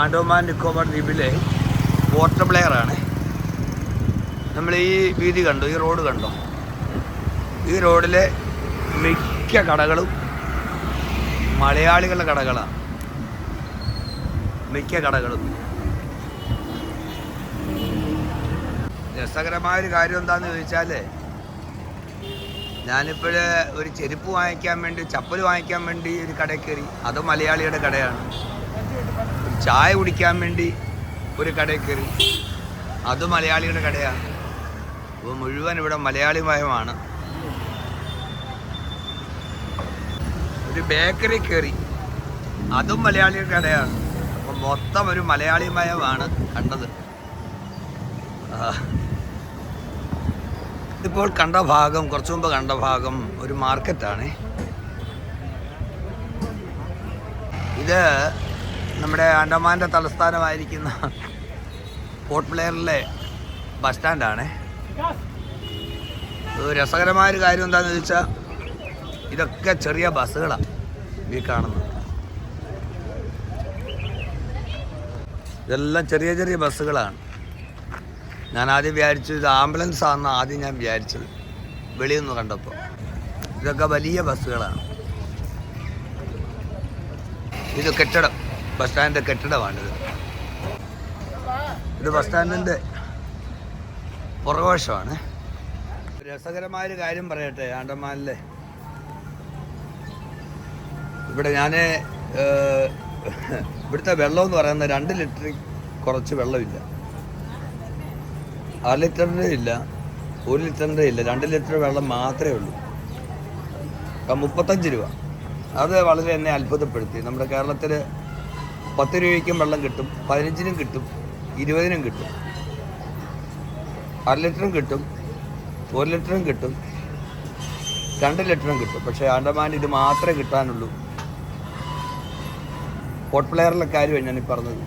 ആൻഡോമാൻ നിക്കോബാർ ദ്വീപിലെ പോർട്ട് ബ്ലെയറാണ്. നമ്മൾ ഈ വീതി കണ്ടോ, ഈ റോഡ് കണ്ടോ? ഈ റോഡിലെ മിക്ക കടകളും മലയാളികളുടെ കടകളാണ്. മിക്ക കടകളും. രസകരമായൊരു കാര്യം എന്താണെന്ന് ചോദിച്ചാൽ, ഞാനിപ്പോൾ ഒരു ചെരുപ്പ് വാങ്ങിക്കാൻ വേണ്ടി, ചപ്പൽ വാങ്ങിക്കാൻ വേണ്ടി ഒരു കടയിൽ കയറി. അത് മലയാളിയുടെ കടയാണ്. ഒരു ചായ കുടിക്കാൻ വേണ്ടി ഒരു കടയിൽ കയറി. അത് മലയാളിയുടെ കടയാണ്. അപ്പോൾ മുഴുവൻ ഇവിടെ മലയാളിമയമാണ്. ഒരു ബേക്കറി കയറി. അതും മലയാളിയുടെ കടയാണ്. അപ്പം മൊത്തം ഒരു മലയാളിമയമാണ് കണ്ടത്. ഇപ്പോൾ കണ്ട ഭാഗം, കുറച്ചു മുമ്പ് കണ്ട ഭാഗം ഒരു മാർക്കറ്റാണ്. ഇത് നമ്മുടെ ആൻഡമാൻ്റെ തലസ്ഥാനമായിരിക്കുന്ന പോർട്ട് ബ്ലെയറിലെ ബസ് സ്റ്റാൻഡാണ്. രസകരമായൊരു കാര്യം എന്താണെന്ന് ചോദിച്ചാൽ, ഇതൊക്കെ ചെറിയ ബസ്സുകളാണ് ഈ കാണുന്നത്. ഇതെല്ലാം ചെറിയ ചെറിയ ബസ്സുകളാണ്. ഞാൻ ആദ്യം വിചാരിച്ചു ഇത് ആംബുലൻസ് ആണെന്ന് ആദ്യം ഞാൻ വിചാരിച്ചത് വെളിയിൽ നിന്ന് കണ്ടപ്പോൾ. ഇതൊക്കെ വലിയ ബസ്സുകളാണ്. ഇത് കെട്ടിടം, ബസ് സ്റ്റാൻഡിൻ്റെ കെട്ടിടമാണിത്. ഇത് ബസ് സ്റ്റാൻഡിൻ്റെ പുറകുവശമാണ്. രസകരമായൊരു കാര്യം പറയട്ടെ, ആൻഡമാനിലെ ഇവിടെ ഞാൻ ഇവിടുത്തെ വെള്ളം എന്ന് പറയുന്നത് 2 ലിറ്ററിൽ കുറച്ച് വെള്ളമില്ല. 6 ലിറ്ററിൻ്റെ ഇല്ല, 1 ലിറ്ററിൻ്റെ ഇല്ല, 2 ലിറ്റർ വെള്ളം മാത്രമേ ഉള്ളൂ. 35 രൂപ. അത് വളരെ എന്നെ അത്ഭുതപ്പെടുത്തി. നമ്മുടെ കേരളത്തിൽ 10 രൂപയ്ക്കും വെള്ളം കിട്ടും, 15-നും കിട്ടും, 20-നും കിട്ടും, 6 ലിറ്ററും കിട്ടും, 1 ലിറ്ററും കിട്ടും, 2 ലിറ്ററും കിട്ടും. പക്ഷേ ആൻഡമാൻ ഇത് മാത്രമേ കിട്ടാനുള്ളൂ. പോർട്ട് ബ്ലെയറിലെ കാര്യമാണ് ഞാനീ പറഞ്ഞത്.